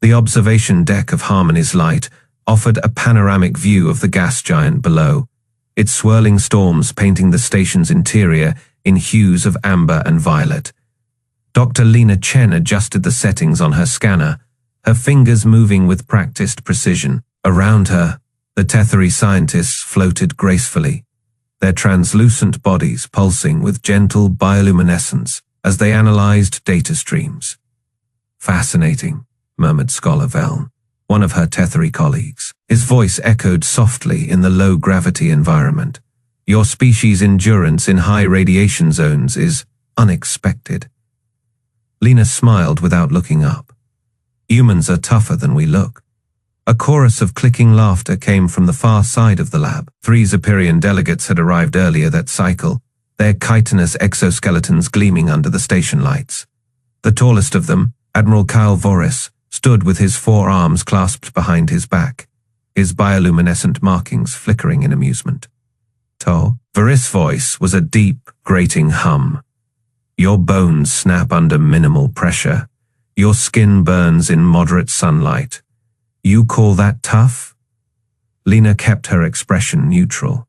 The observation deck of Harmony's Light offered a panoramic view of the gas giant below, its swirling storms painting the station's interior in hues of amber and violet. Dr. Lena Chen adjusted the settings on her scanner, her fingers moving with practiced precision. Around her, the Tetheri scientists floated gracefully, their translucent bodies pulsing with gentle bioluminescence as they analyzed data streams. "Fascinating," murmured Scholar Veln, one of her Tetheri colleagues. His voice echoed softly in the low-gravity environment. "Your species' endurance in high radiation zones is unexpected." Lena smiled without looking up. "Humans are tougher than we look." A chorus of clicking laughter came from the far side of the lab. 3 Zephyrian delegates had arrived earlier that cycle, their chitinous exoskeletons gleaming under the station lights. The tallest of them, Admiral Kyle Vorac, stood with his 4 arms clasped behind his back, his bioluminescent markings flickering in amusement. Vorac's voice was a deep, grating hum. "Your bones snap under minimal pressure. Your skin burns in moderate sunlight. You call that tough?" Lena kept her expression neutral.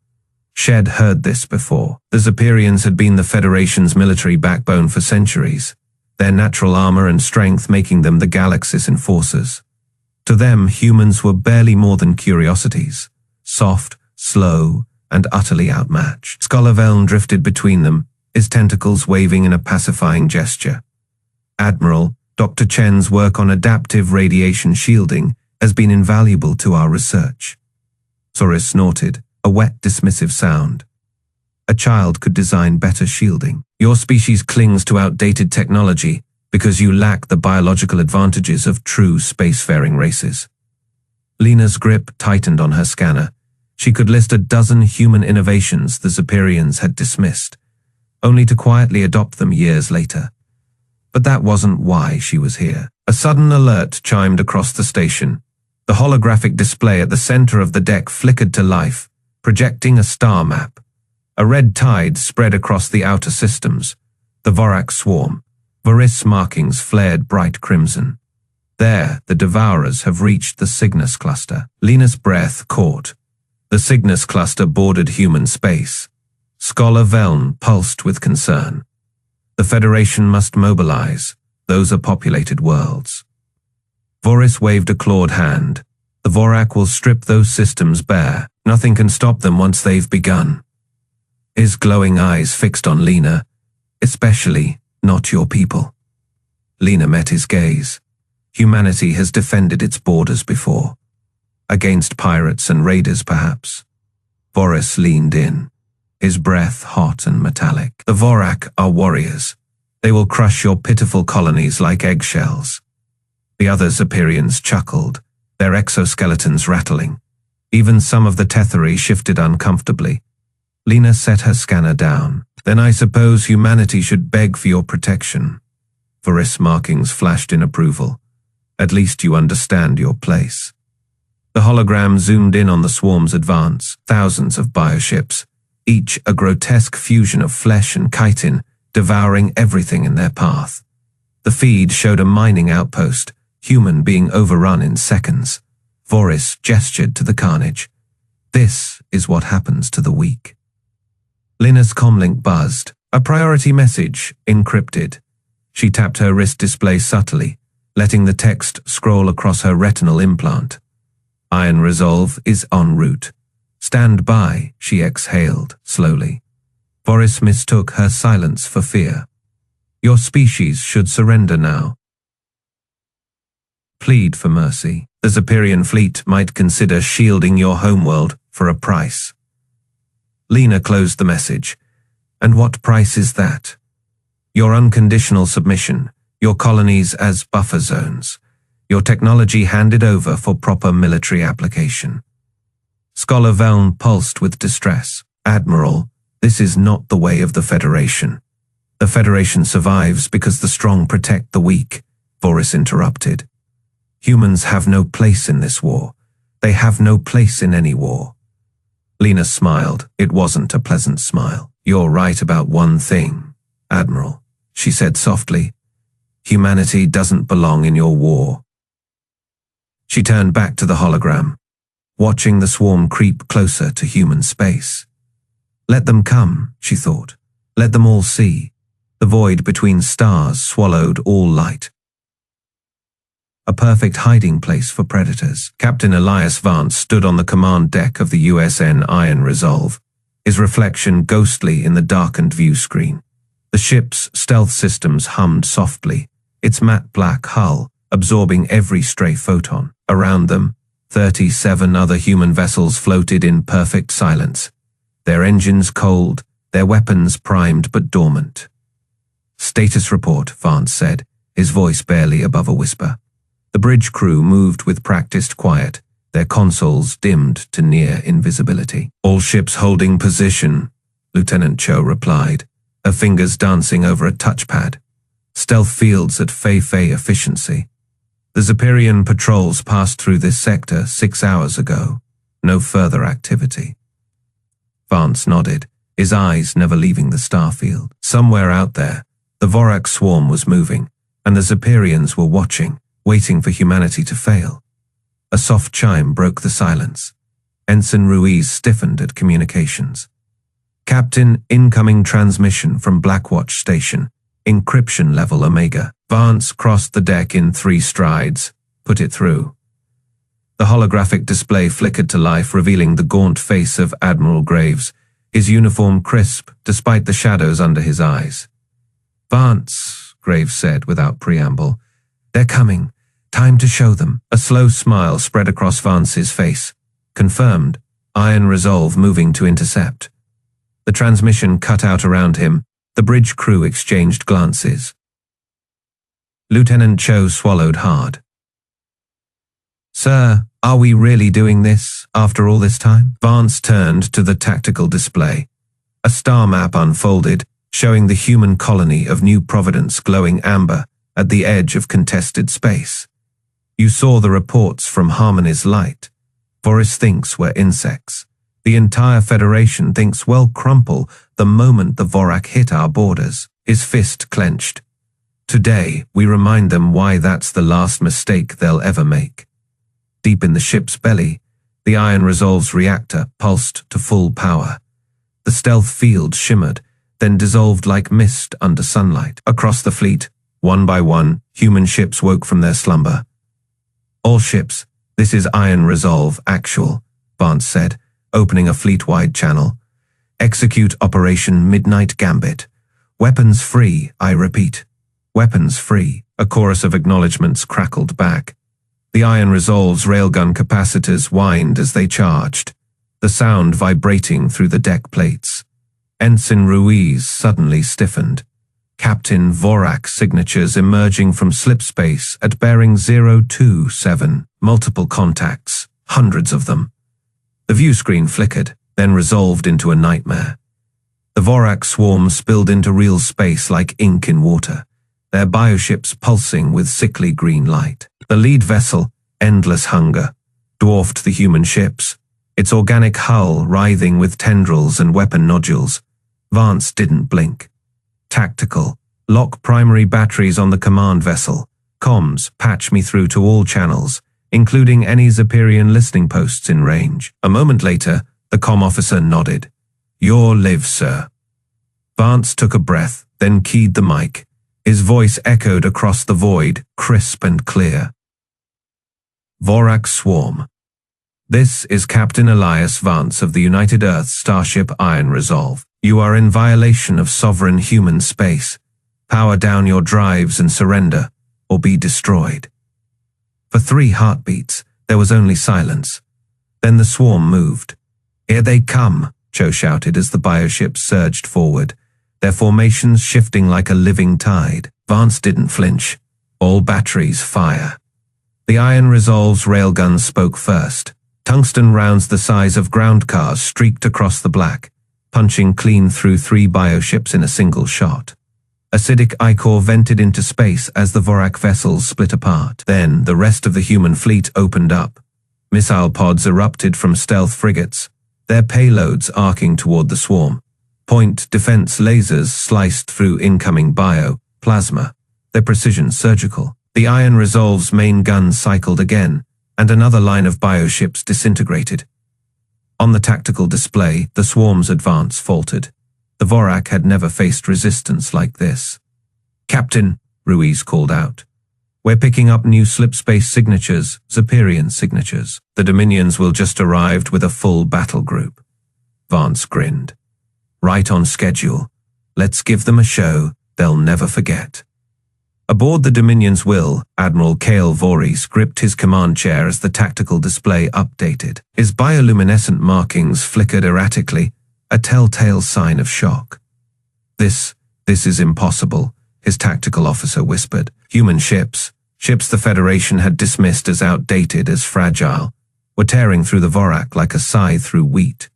Shed heard this before. The Zephyrians had been the Federation's military backbone for centuries, their natural armor and strength making them the galaxy's enforcers. To them, humans were barely more than curiosities, soft, slow, and utterly outmatched. Scholar Veln drifted between them, his tentacles waving in a pacifying gesture. "Admiral, Dr. Chen's work on adaptive radiation shielding has been invaluable to our research." Vorac snorted, a wet, dismissive sound. "A child could design better shielding. Your species clings to outdated technology because you lack the biological advantages of true spacefaring races." Lena's grip tightened on her scanner. She could list a dozen human innovations the Zephyrians had dismissed, only to quietly adopt them years later. But that wasn't why she was here. A sudden alert chimed across the station. The holographic display at the center of the deck flickered to life, projecting a star map. A red tide spread across the outer systems. The Vorac Swarm. Vorac's markings flared bright crimson. There, the Devourers have reached the Cygnus cluster. Lena's breath caught. The Cygnus cluster bordered human space. Scholar Veln pulsed with concern. The Federation must mobilize. Those are populated worlds. Vorac waved a clawed hand. The Vorac will strip those systems bare. Nothing can stop them once they've begun. His glowing eyes fixed on Lena. "Especially not your people." Lena met his gaze. Humanity has defended its borders before. Against pirates and raiders, perhaps. Vorac leaned in, his breath hot and metallic. "The Vorac are warriors. They will crush your pitiful colonies like eggshells." The other Zephyrians chuckled, their exoskeletons rattling. Even some of the Tetheri shifted uncomfortably. Lena set her scanner down. "Then I suppose humanity should beg for your protection." Vorac's markings flashed in approval. "At least you understand your place." The hologram zoomed in on the swarm's advance, thousands of bioships, each a grotesque fusion of flesh and chitin, devouring everything in their path. The feed showed a mining outpost, human being overrun in seconds. Vorac gestured to the carnage. "This is what happens to the weak." Lena's comlink buzzed, a priority message, encrypted. She tapped her wrist display subtly, letting the text scroll across her retinal implant. "Iron Resolve is en route. Stand by," she exhaled, slowly. Vorac mistook her silence for fear. "Your species should surrender now. Plead for mercy. The Zephyrian fleet might consider shielding your homeworld for a price." Lena closed the message. "And what price is that?" "Your unconditional submission, your colonies as buffer zones, your technology handed over for proper military application." Scholar Veln pulsed with distress. "Admiral, this is not the way of the Federation." "The Federation survives because the strong protect the weak," Vorac interrupted. "Humans have no place in this war. They have no place in any war." Lena smiled. It wasn't a pleasant smile. "You're right about one thing, Admiral," she said softly. "Humanity doesn't belong in your war." She turned back to the hologram, watching the swarm creep closer to human space. Let them come, she thought. Let them all see. The void between stars swallowed all light. A perfect hiding place for predators. Captain Elias Vance stood on the command deck of the USN Iron Resolve, his reflection ghostly in the darkened view screen. The ship's stealth systems hummed softly, its matte black hull absorbing every stray photon. Around them, 37 other human vessels floated in perfect silence, their engines cold, their weapons primed but dormant. Status report, Vance said, his voice barely above a whisper. The bridge crew moved with practiced quiet, their consoles dimmed to near invisibility. All ships holding position, Lieutenant Cho replied, her fingers dancing over a touchpad. Stealth fields at Fei efficiency. The Zephyrian patrols passed through this sector 6 hours ago. No further activity. Vance nodded, his eyes never leaving the starfield. Somewhere out there, the Vorac Swarm was moving, and the Zephyrians were watching, waiting for humanity to fail. A soft chime broke the silence. Ensign Ruiz stiffened at communications. Captain, incoming transmission from Blackwatch Station. Encryption level Omega. Vance crossed the deck in 3 strides, put it through. The holographic display flickered to life, revealing the gaunt face of Admiral Graves, his uniform crisp despite the shadows under his eyes. Vance, Graves said without preamble. They're coming. Time to show them. A slow smile spread across Vance's face. Confirmed. Iron Resolve moving to intercept. The transmission cut out around him. The bridge crew exchanged glances. Lieutenant Cho swallowed hard. Sir, are we really doing this after all this time? Vance turned to the tactical display. A star map unfolded, showing the human colony of New Providence glowing amber at the edge of contested space. You saw the reports from Harmony's light. Vorac thinks we're insects. The entire Federation thinks we'll crumple the moment the Vorac hit our borders. His fist clenched. Today, we remind them why that's the last mistake they'll ever make. Deep in the ship's belly, the Iron Resolve's reactor pulsed to full power. The stealth field shimmered, then dissolved like mist under sunlight. Across the fleet, one by one, human ships woke from their slumber. All ships, this is Iron Resolve Actual, Vance said, opening a fleet-wide channel. Execute Operation Midnight Gambit. Weapons free, I repeat. Weapons free. A chorus of acknowledgements crackled back. The Iron Resolve's railgun capacitors whined as they charged, the sound vibrating through the deck plates. Ensign Ruiz suddenly stiffened. Captain Vorac's signatures emerging from slipspace at bearing 027. Multiple contacts, hundreds of them. The view screen flickered, then resolved into a nightmare. The Vorac Swarm spilled into real space like ink in water, their bioships pulsing with sickly green light. The lead vessel, Endless Hunger, dwarfed the human ships, its organic hull writhing with tendrils and weapon nodules. Vance didn't blink. Tactical. Lock primary batteries on the command vessel. Comms, patch me through to all channels, including any Zephyrian listening posts in range. A moment later, the comm officer nodded. Your live, sir. Vance took a breath, then keyed the mic. His voice echoed across the void, crisp and clear. Vorac Swarm. This is Captain Elias Vance of the United Earth Starship Iron Resolve. You are in violation of sovereign human space. Power down your drives and surrender, or be destroyed. For 3 heartbeats, there was only silence. Then the swarm moved. Here they come, Cho shouted as the bioships surged forward, their formations shifting like a living tide. Vance didn't flinch. All batteries fire. The Iron Resolve's railguns spoke first. Tungsten rounds the size of ground cars streaked across the black, punching clean through 3 bioships in a single shot. Acidic ichor vented into space as the Vorac vessels split apart. Then the rest of the human fleet opened up. Missile pods erupted from stealth frigates, their payloads arcing toward the swarm. Point defense lasers sliced through incoming plasma, their precision surgical. The Iron Resolve's main gun cycled again, and another line of bioships disintegrated. On the tactical display, the swarm's advance faltered. The Vorac had never faced resistance like this. "Captain," Ruiz called out. "We're picking up new slipspace signatures, Zephyrian signatures. The Dominions will just arrived with a full battle group." Vance grinned. "Right on schedule. Let's give them a show they'll never forget." Aboard the Dominion's Will, Admiral Cale Voorhees gripped his command chair as the tactical display updated. His bioluminescent markings flickered erratically, a telltale sign of shock. This is impossible," his tactical officer whispered. "Human ships the Federation had dismissed as outdated, as fragile, were tearing through the Vorac like a scythe through wheat.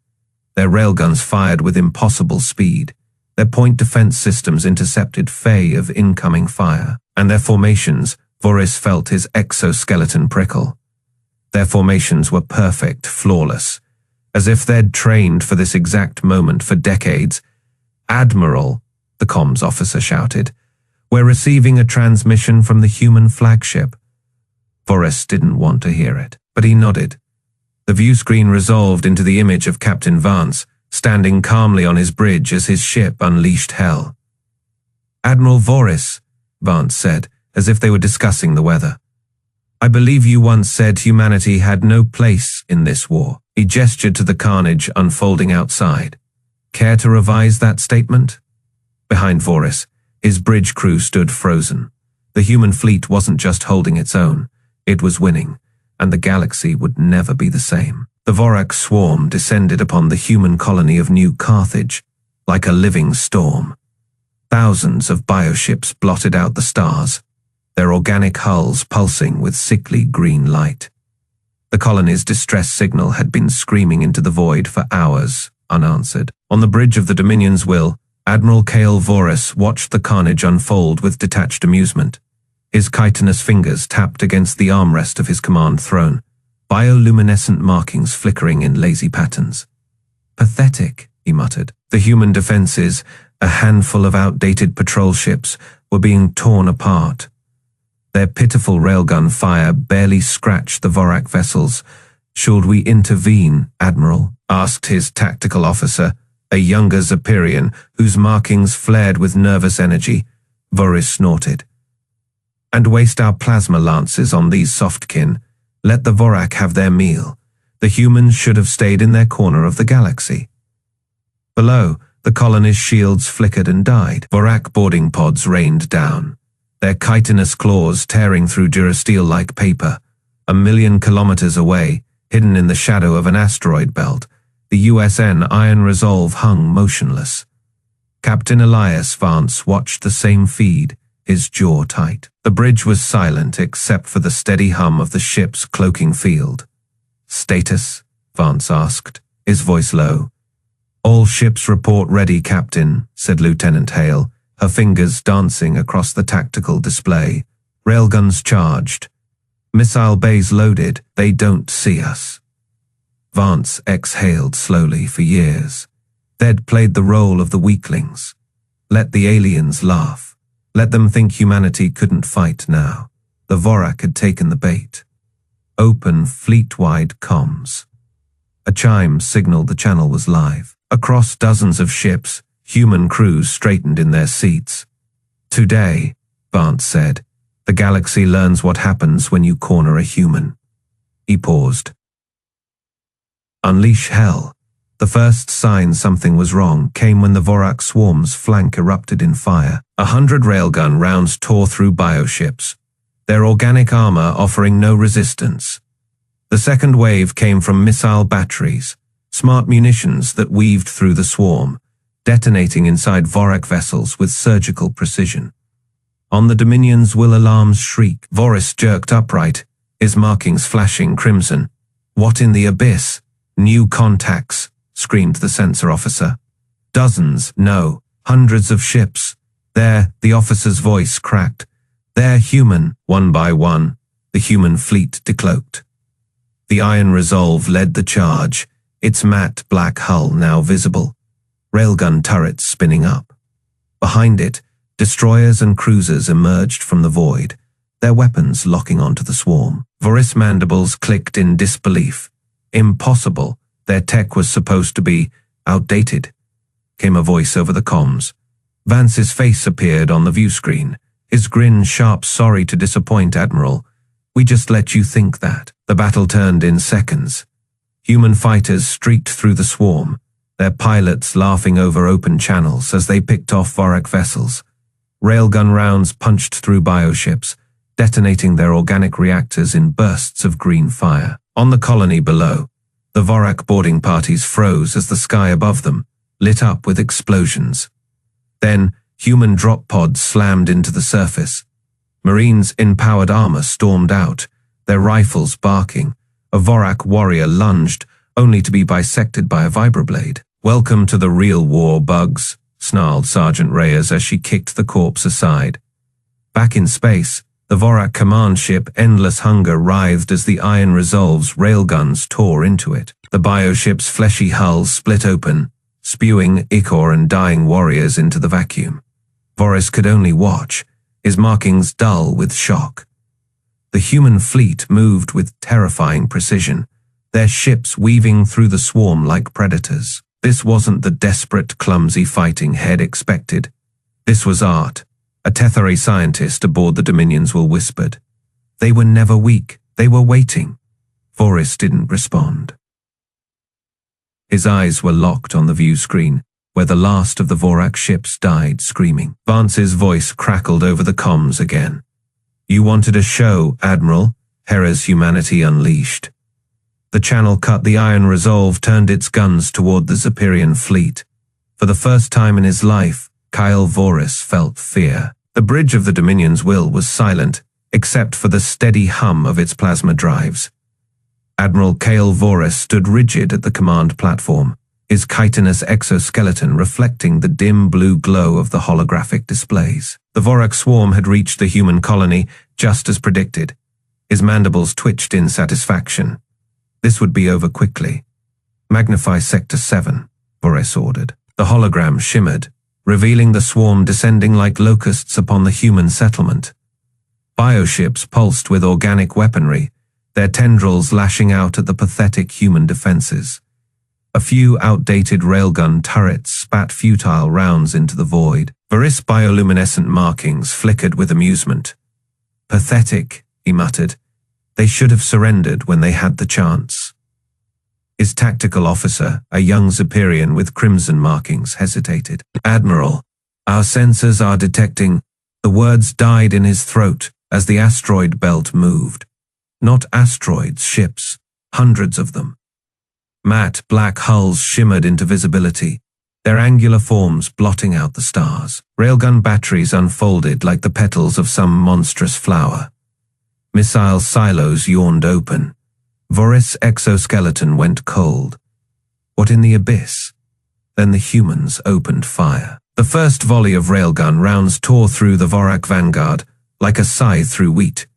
Their railguns fired with impossible speed. Their point defense systems intercepted fey of incoming fire. And their formations," Voorhees felt his exoskeleton prickle. Their formations were perfect, flawless, as if they'd trained for this exact moment for decades. "Admiral," the comms officer shouted, "we're receiving a transmission from the human flagship." Voorhees didn't want to hear it, but he nodded. The view screen resolved into the image of Captain Vance, standing calmly on his bridge as his ship unleashed hell. "Admiral Voorhees," Vance said, as if they were discussing the weather. "I believe you once said humanity had no place in this war." He gestured to the carnage unfolding outside. "Care to revise that statement?" Behind Voorhees, his bridge crew stood frozen. The human fleet wasn't just holding its own, it was winning, and the galaxy would never be the same. The Vorac Swarm descended upon the human colony of New Carthage like a living storm. Thousands of bioships blotted out the stars, their organic hulls pulsing with sickly green light. The colony's distress signal had been screaming into the void for hours, unanswered. On the bridge of the Dominion's Will, Admiral Cale Voorhees watched the carnage unfold with detached amusement. His chitinous fingers tapped against the armrest of his command throne, bioluminescent markings flickering in lazy patterns. "Pathetic," he muttered. The human defenses, a handful of outdated patrol ships, were being torn apart. Their pitiful railgun fire barely scratched the Vorac vessels. "Should we intervene, Admiral?" asked his tactical officer, a younger Zephyrian whose markings flared with nervous energy. Voorhees snorted. "And waste our plasma lances on these softkin. Let the Vorac have their meal. The humans should have stayed in their corner of the galaxy." Below, the colonies' shields flickered and died. Vorac boarding pods rained down, their chitinous claws tearing through durasteel-like paper. 1,000,000 kilometers away, hidden in the shadow of an asteroid belt, the USN Iron Resolve hung motionless. Captain Elias Vance watched the same feed, his jaw tight. The bridge was silent except for the steady hum of the ship's cloaking field. "Status?" Vance asked, his voice low. "All ships report ready, Captain," said Lieutenant Hale, her fingers dancing across the tactical display. "Railguns charged. Missile bays loaded. They don't see us." Vance exhaled slowly. For years, they'd played the role of the weaklings. Let the aliens laugh. Let them think humanity couldn't fight now. The Vorac had taken the bait. Open fleet-wide comms. A chime signaled the channel was live. Across dozens of ships, human crews straightened in their seats. "Today," Vance said, "the galaxy learns what happens when you corner a human." He paused. "Unleash hell." The first sign something was wrong came when the Vorac Swarm's flank erupted in fire. 100 railgun rounds tore through bioships, their organic armor offering no resistance. The second wave came from missile batteries, smart munitions that weaved through the swarm, detonating inside Vorac vessels with surgical precision. On the Dominion's Will alarms shriek. Voorhees jerked upright, his markings flashing crimson. "What in the abyss?" "New contacts," screamed the sensor officer. "Dozens, no, hundreds of ships. They're," the officer's voice cracked. "They're human." One by one, the human fleet decloaked. The Iron Resolve led the charge, its matte black hull now visible, railgun turrets spinning up. Behind it, destroyers and cruisers emerged from the void, their weapons locking onto the swarm. Vorac mandibles clicked in disbelief. Impossible. Their tech was supposed to be outdated. Came a voice over the comms. Vance's face appeared on the view screen. His grin sharp. Sorry to disappoint, Admiral. We just let you think that. The battle turned in seconds. Human fighters streaked through the swarm, their pilots laughing over open channels as they picked off Vorac vessels. Railgun rounds punched through bioships, detonating their organic reactors in bursts of green fire. On the colony below, the Vorac boarding parties froze as the sky above them lit up with explosions. Then, human drop pods slammed into the surface. Marines in powered armor stormed out, their rifles barking. A Vorac warrior lunged, only to be bisected by a vibroblade. Welcome to the real war, Bugs, snarled Sergeant Reyes as she kicked the corpse aside. Back in space, the Vorac command ship Endless Hunger writhed as the Iron Resolve's railguns tore into it. The bioship's fleshy hull split open, spewing ichor and dying warriors into the vacuum. Vorac could only watch, his markings dull with shock. The human fleet moved with terrifying precision, their ships weaving through the swarm like predators. This wasn't the desperate, clumsy fighting Head expected. This was art. A Tetheri scientist aboard the Dominions will whispered. They were never weak, they were waiting. Vorac didn't respond. His eyes were locked on the view screen, where the last of the Vorac ships died screaming. Vance's voice crackled over the comms again. You wanted a show, Admiral, Hera's humanity unleashed. The channel cut. The Iron Resolve turned its guns toward the Zephyrian fleet. For the first time in his life, Kyle Vorac felt fear. The bridge of the Dominion's will was silent, except for the steady hum of its plasma drives. Admiral Kyle Vorac stood rigid at the command platform, his chitinous exoskeleton reflecting the dim blue glow of the holographic displays. The Vorac Swarm had reached the human colony just as predicted. His mandibles twitched in satisfaction. This would be over quickly. Magnify Sector 7, Vorac ordered. The hologram shimmered, revealing the swarm descending like locusts upon the human settlement. Bioships pulsed with organic weaponry, their tendrils lashing out at the pathetic human defenses. A few outdated railgun turrets spat futile rounds into the void. Vorac's bioluminescent markings flickered with amusement. Pathetic, he muttered. They should have surrendered when they had the chance. His tactical officer, a young Zephyrian with crimson markings, hesitated. Admiral, our sensors are detecting. The words died in his throat as the asteroid belt moved. Not asteroids, ships, hundreds of them. Matte black hulls shimmered into visibility, their angular forms blotting out the stars. Railgun batteries unfolded like the petals of some monstrous flower. Missile silos yawned open. Vorac's exoskeleton went cold. What in the abyss? Then the humans opened fire. The first volley of railgun rounds tore through the Vorac vanguard like a scythe through wheat.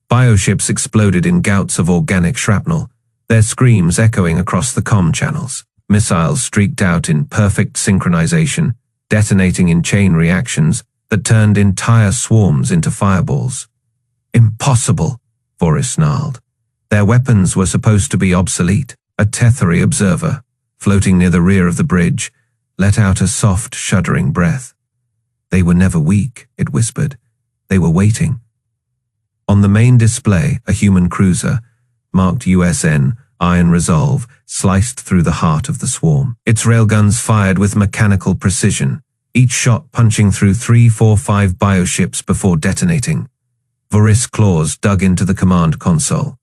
Bioships exploded in gouts of organic shrapnel, their screams echoing across the comm channels. Missiles streaked out in perfect synchronization, detonating in chain reactions that turned entire swarms into fireballs. Impossible, Vorac snarled. Their weapons were supposed to be obsolete. A Tetheri observer, floating near the rear of the bridge, let out a soft, shuddering breath. They were never weak, it whispered. They were waiting. On the main display, a human cruiser, marked USN Iron Resolve, sliced through the heart of the swarm. Its railguns fired with mechanical precision, each shot punching through 3, 4, 5 bioships before detonating. Vorac's claws dug into the command console.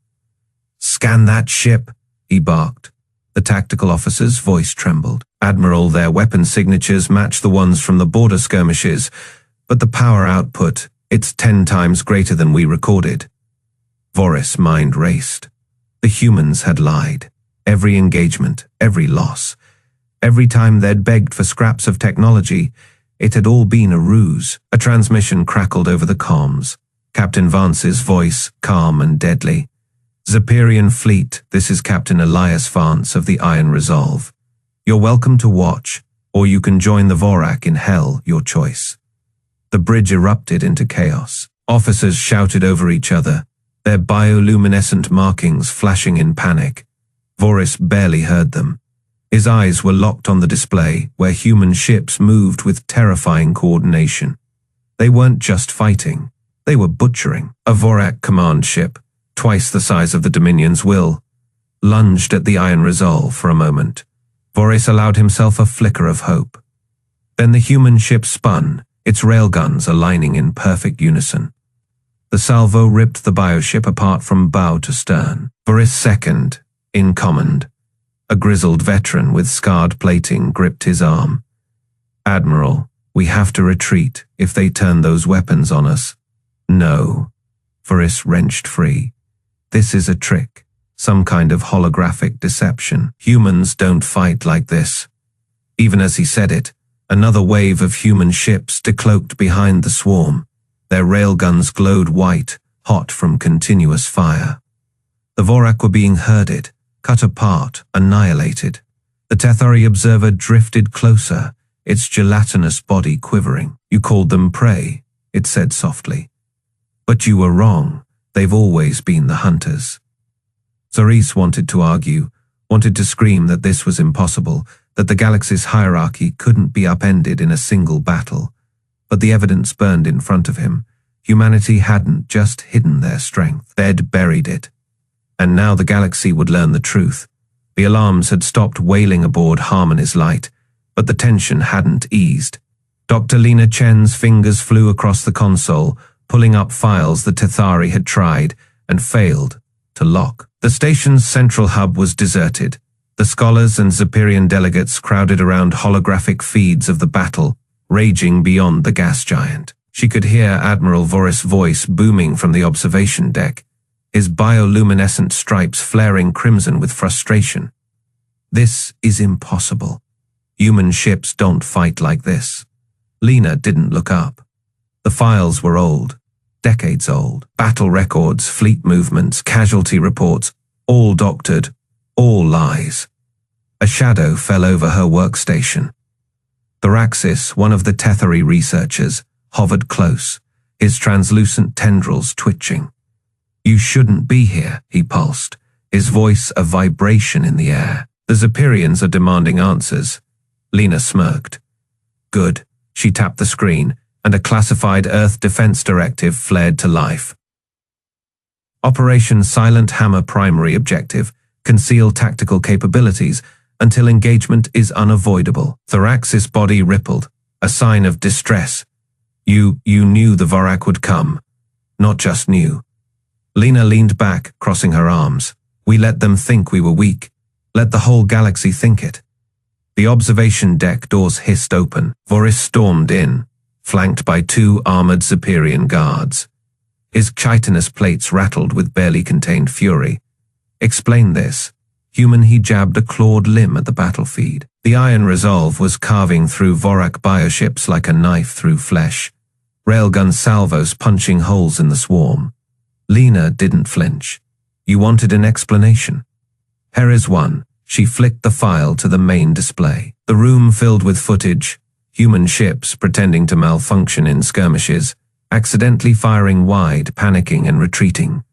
Scan that ship, he barked. The tactical officer's voice trembled. Admiral, their weapon signatures match the ones from the border skirmishes, but the power output, it's 10 times greater than we recorded. Vorac's mind raced. The humans had lied. Every engagement, every loss. Every time they'd begged for scraps of technology, it had all been a ruse. A transmission crackled over the comms. Captain Vance's voice, calm and deadly. Zephyrian Fleet, this is Captain Elias Vance of the Iron Resolve. You're welcome to watch, or you can join the Vorac in hell, your choice. The bridge erupted into chaos. Officers shouted over each other, their bioluminescent markings flashing in panic. Vorac barely heard them. His eyes were locked on the display, where human ships moved with terrifying coordination. They weren't just fighting, they were butchering. A Vorac command ship, twice the size of the Dominion's will, lunged at the Iron Resolve for a moment. Vorac allowed himself a flicker of hope. Then the human ship spun, its railguns aligning in perfect unison. The salvo ripped the bioship apart from bow to stern. Vorac second, in command. A grizzled veteran with scarred plating gripped his arm. "Admiral, we have to retreat if they turn those weapons on us." "No." Vorac wrenched free. "This is a trick, some kind of holographic deception. Humans don't fight like this." Even as he said it, another wave of human ships decloaked behind the swarm. Their railguns glowed white, hot from continuous fire. The Vorac were being herded, cut apart, annihilated. The Tethari observer drifted closer, its gelatinous body quivering. "You called them prey," it said softly. "But you were wrong. They've always been the hunters." Zoris wanted to argue, wanted to scream that this was impossible, that the galaxy's hierarchy couldn't be upended in a single battle. But the evidence burned in front of him. Humanity hadn't just hidden their strength, they'd buried it. And now the galaxy would learn the truth. The alarms had stopped wailing aboard Harmony's light, but the tension hadn't eased. Dr. Lena Chen's fingers flew across the console, pulling up files the Tethari had tried and failed to lock. The station's central hub was deserted. The scholars and Zephyrian delegates crowded around holographic feeds of the battle, raging beyond the gas giant. She could hear Admiral Vorac's voice booming from the observation deck, his bioluminescent stripes flaring crimson with frustration. "This is impossible. Human ships don't fight like this." Lena didn't look up. The files were old, decades old. Battle records, fleet movements, casualty reports, all doctored, all lies. A shadow fell over her workstation. Thoraxis, one of the Tethari researchers, hovered close, his translucent tendrils twitching. "You shouldn't be here," he pulsed, his voice a vibration in the air. "The Zephyrians are demanding answers." Lena smirked. "Good." She tapped the screen, and a classified Earth Defense Directive flared to life. Operation Silent Hammer primary objective: conceal tactical capabilities until engagement is unavoidable. Thoraxis' body rippled, a sign of distress. You knew the Vorac would come. Not just knew." Lena leaned back, crossing her arms. "We let them think we were weak. Let the whole galaxy think it." The observation deck doors hissed open. Vorac stormed in, flanked by 2 armored Zephyrian guards. His chitinous plates rattled with barely contained fury. "Explain this." Human, he jabbed a clawed limb at the battle feed. The Iron Resolve was carving through Vorac bioships like a knife through flesh, railgun salvos punching holes in the swarm. Lena didn't flinch. "You wanted an explanation?" "Here is one." She flicked the file to the main display. The room filled with footage, human ships pretending to malfunction in skirmishes, accidentally firing wide, panicking and retreating.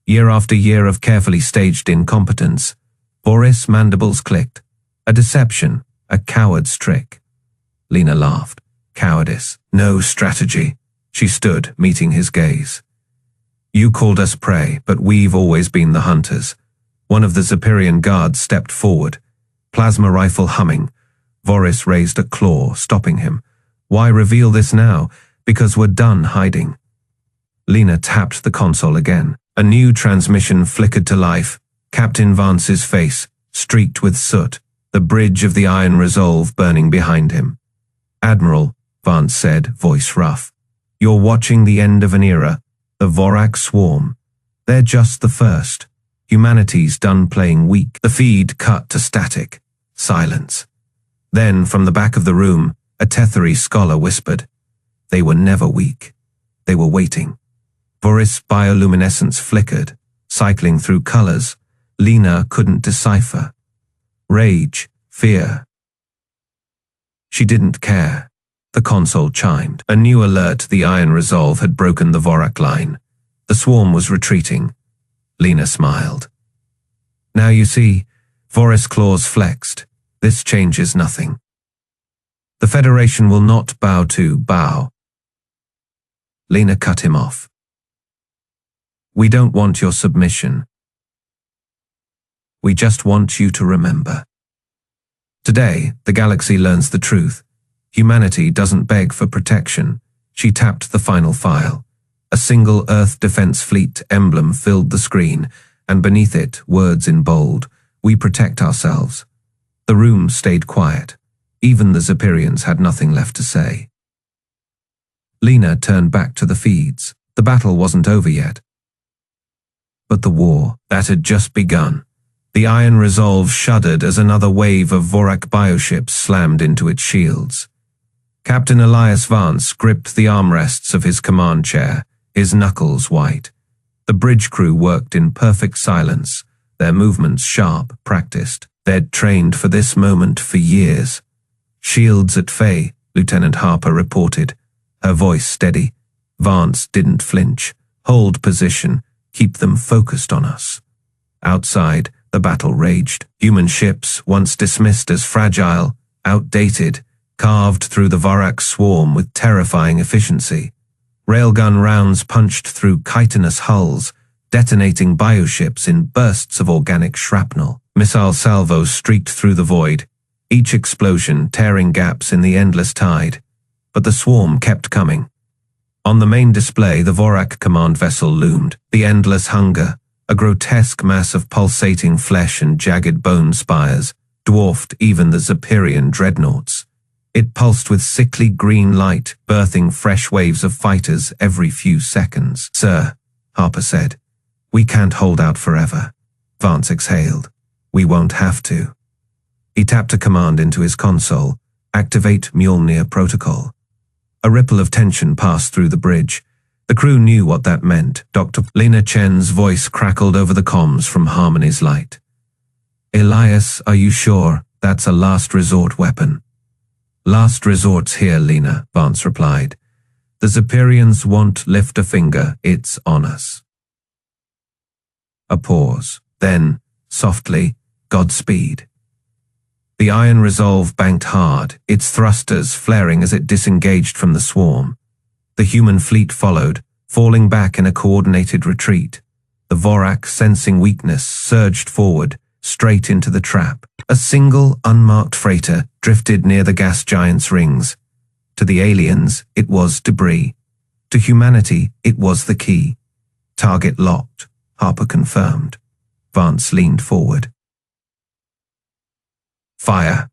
Year after year of carefully staged incompetence. Vorac's mandibles clicked. A deception, a coward's trick. Lena laughed. "Cowardice, no strategy." She stood, meeting his gaze. "You called us prey, but we've always been the hunters." One of the Zephyrian guards stepped forward, plasma rifle humming. Vorac raised a claw, stopping him. "Why reveal this now? Because we're done hiding." Lena tapped the console again. A new transmission flickered to life, Captain Vance's face, streaked with soot, the bridge of the Iron Resolve burning behind him. "Admiral," Vance said, voice rough, "you're watching the end of an era, the Vorac Swarm. They're just the first. Humanity's done playing weak." The feed cut to static. Silence. Then, from the back of the room, a Tethari scholar whispered, "They were never weak. They were waiting." Vorac's bioluminescence flickered, cycling through colors Lena couldn't decipher. Rage, fear. She didn't care. The console chimed. A new alert: the Iron Resolve had broken the Vorac line. The swarm was retreating. Lena smiled. Now you see, Vora's claws flexed. This changes nothing. The Federation will not bow. Lena cut him off. We don't want your submission. We just want you to remember. Today, the galaxy learns the truth. Humanity doesn't beg for protection. She tapped the final file. A single Earth Defense Fleet emblem filled the screen, and beneath it, words in bold: we protect ourselves. The room stayed quiet. Even the Zephyrians had nothing left to say. Lena turned back to the feeds. The battle wasn't over yet. But the war, that had just begun. The Iron Resolve shuddered as another wave of Vorac bioships slammed into its shields. Captain Elias Vance gripped the armrests of his command chair, his knuckles white. The bridge crew worked in perfect silence, their movements sharp, practiced. They'd trained for this moment for years. Shields at Faye, Lieutenant Harper reported, her voice steady. Vance didn't flinch. Hold position, keep them focused on us. Outside, the battle raged. Human ships, once dismissed as fragile, outdated, carved through the Vorac Swarm with terrifying efficiency. Railgun rounds punched through chitinous hulls, detonating bioships in bursts of organic shrapnel. Missile salvos streaked through the void, each explosion tearing gaps in the endless tide. But the swarm kept coming. On the main display, the Vorac command vessel loomed, the endless hunger, a grotesque mass of pulsating flesh and jagged bone spires, dwarfed even the Zephyrian dreadnoughts. It pulsed with sickly green light, birthing fresh waves of fighters every few seconds. Sir, Harper said, we can't hold out forever. Vance exhaled. We won't have to. He tapped a command into his console. Activate Mjolnir protocol. A ripple of tension passed through the bridge. The crew knew what that meant. Dr. Lena Chen's voice crackled over the comms from Harmony's light. Elias, are you sure that's a last resort weapon? Last resort's here, Lena, Vance replied. The Zephyrians won't lift a finger, it's on us. A pause. Then, softly, Godspeed. The Iron Resolve banked hard, its thrusters flaring as it disengaged from the swarm. The human fleet followed, falling back in a coordinated retreat. The Vorac, sensing weakness, surged forward, straight into the trap. A single, unmarked freighter drifted near the gas giant's rings. To the aliens, it was debris. To humanity, it was the key. Target locked, Harper confirmed. Vance leaned forward. Fire.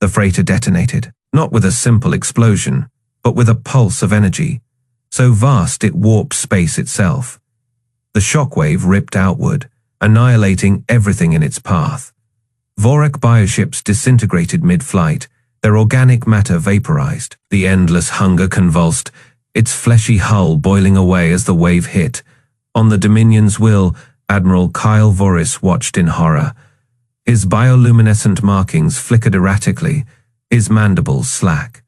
The freighter detonated, not with a simple explosion, but with a pulse of energy, so vast it warped space itself. The shockwave ripped outward, annihilating everything in its path. Vorac bioships disintegrated mid-flight, their organic matter vaporized. The endless hunger convulsed, its fleshy hull boiling away as the wave hit. On the Dominion's will, Admiral Kyle Voris watched in horror. His bioluminescent markings flickered erratically, his mandibles slack.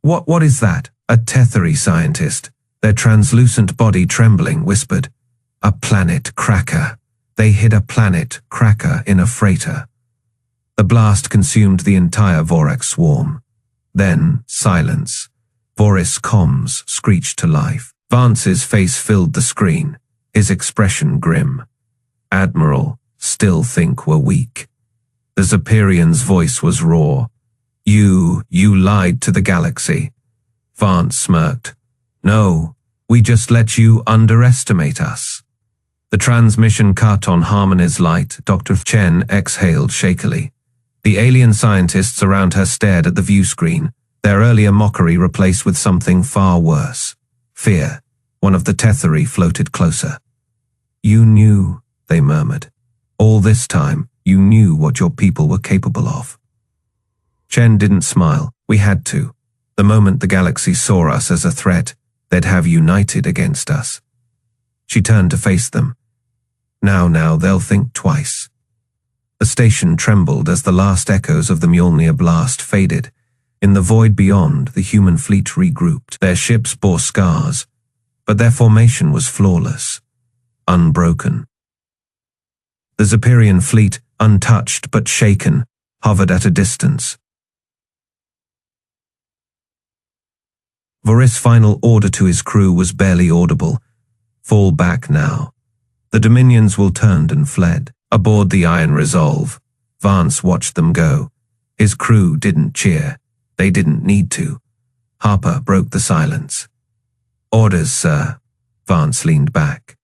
What is that? A Tetheri scientist, their translucent body trembling, whispered. A planet cracker. They hid a planet cracker in a freighter. The blast consumed the entire Vorac swarm. Then, silence. Voris comms screeched to life. Vance's face filled the screen, his expression grim. Admiral, still think we're weak. The Zephyrian's voice was raw. You lied to the galaxy. Vance smirked. No, we just let you underestimate us. The transmission cut on Harmony's light. Dr. Chen exhaled shakily. The alien scientists around her stared at the view screen, their earlier mockery replaced with something far worse. Fear. One of the Tetheri floated closer. You knew, they murmured. All this time, you knew what your people were capable of. Chen didn't smile. We had to. The moment the galaxy saw us as a threat, they'd have united against us. She turned to face them. Now they'll think twice. The station trembled as the last echoes of the Mjolnir blast faded. In the void beyond, the human fleet regrouped. Their ships bore scars, but their formation was flawless, unbroken. The Zephyrian fleet, untouched but shaken, hovered at a distance. Vorac's final order to his crew was barely audible. Fall back now. The Dominions will turned and fled. Aboard the Iron Resolve, Vance watched them go. His crew didn't cheer. They didn't need to. Harper broke the silence. Orders, sir. Vance leaned back.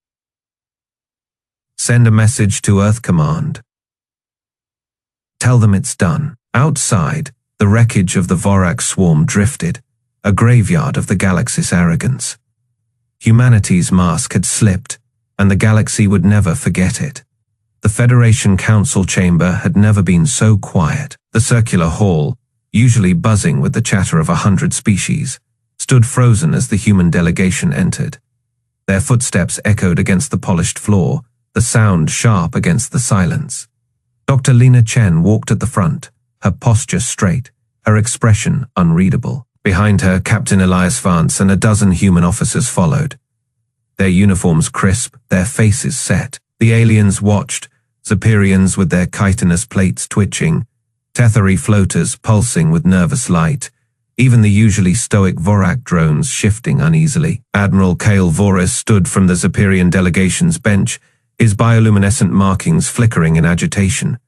Send a message to Earth Command. Tell them it's done. Outside, the wreckage of the Vorac Swarm drifted, a graveyard of the galaxy's arrogance. Humanity's mask had slipped, and the galaxy would never forget it. The Federation Council chamber had never been so quiet. The circular hall, usually buzzing with the chatter of 100 species, stood frozen as the human delegation entered. Their footsteps echoed against the polished floor, the sound sharp against the silence. Dr. Lena Chen walked at the front, her posture straight, her expression unreadable. Behind her, Captain Elias Vance and a dozen human officers followed. Their uniforms crisp, their faces set. The aliens watched, Zephyrians with their chitinous plates twitching, Tetheri floaters pulsing with nervous light, even the usually stoic Vorac drones shifting uneasily. Admiral Kale Voris stood from the Zephyrian delegation's bench, his bioluminescent markings flickering in agitation.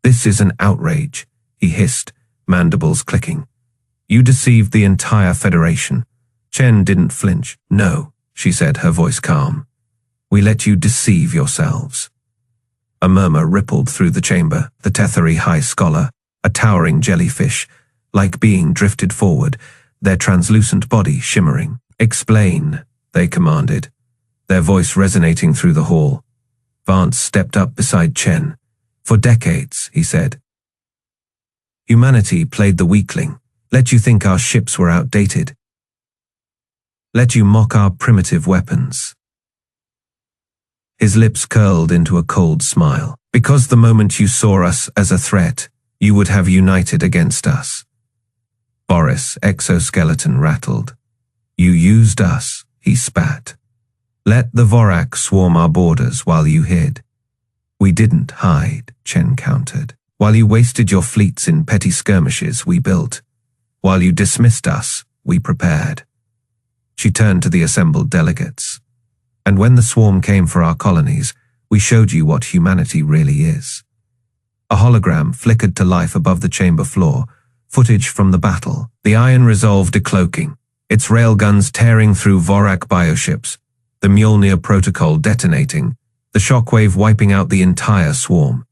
This is an outrage, he hissed, mandibles clicking. You deceived the entire Federation. Chen didn't flinch. No, she said, her voice calm. We let you deceive yourselves. A murmur rippled through the chamber. The Tetheri High Scholar, a towering jellyfish, like being drifted forward, their translucent body shimmering. Explain, they commanded, their voice resonating through the hall. Vance stepped up beside Chen. For decades, he said, humanity played the weakling, let you think our ships were outdated, let you mock our primitive weapons. His lips curled into a cold smile. Because the moment you saw us as a threat, you would have united against us. Boris' exoskeleton rattled. You used us, he spat. Let the Vorac swarm our borders while you hid. We didn't hide, Chen countered. While you wasted your fleets in petty skirmishes, we built. While you dismissed us, we prepared. She turned to the assembled delegates. And when the swarm came for our colonies, we showed you what humanity really is. A hologram flickered to life above the chamber floor, footage from the battle, the Iron Resolve decloaking, its railguns tearing through Vorac bioships, the Mjolnir protocol detonating, the shockwave wiping out the entire swarm.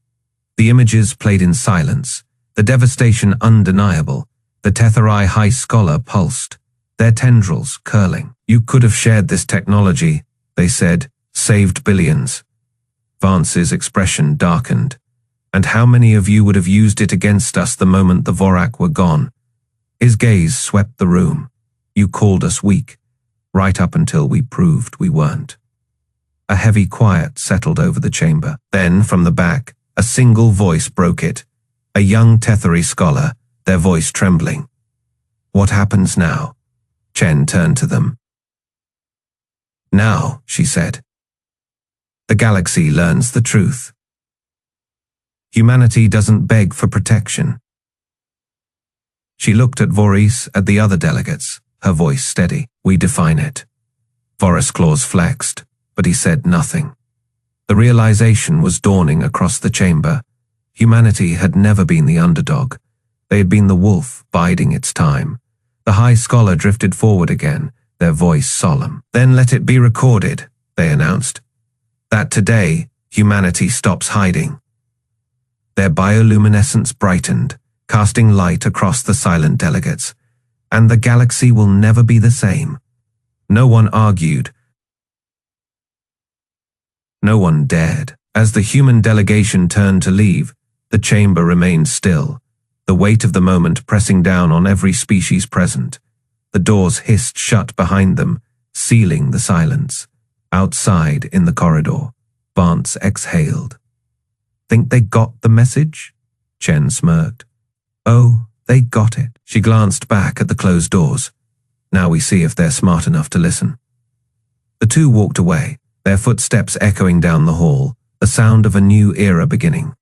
The images played in silence, the devastation undeniable, the Tetheri High Scholar pulsed, their tendrils curling. You could have shared this technology, they said, saved billions. Vance's expression darkened. And how many of you would have used it against us the moment the Vorac were gone? His gaze swept the room. You called us weak, right up until we proved we weren't. A heavy quiet settled over the chamber. Then, from the back, a single voice broke it. A young Tetheri scholar, their voice trembling. What happens now? Chen turned to them. Now, she said, the galaxy learns the truth. Humanity doesn't beg for protection. She looked at Voris, at the other delegates, her voice steady. We define it. Voris' claws flexed, but he said nothing. The realization was dawning across the chamber. Humanity had never been the underdog. They had been the wolf, biding its time. The High Scholar drifted forward again, their voice solemn. Then let it be recorded, they announced, that today humanity stops hiding. Their bioluminescence brightened, casting light across the silent delegates, and the galaxy will never be the same. No one argued. No one dared. As the human delegation turned to leave, the chamber remained still, the weight of the moment pressing down on every species present. The doors hissed shut behind them, sealing the silence. Outside, in the corridor, Vance exhaled. Think they got the message? Chen smirked. Oh, They got it. She glanced back at the closed doors. Now we see if they're smart enough to listen. The two walked away, their footsteps echoing down the hall, the sound of a new era beginning.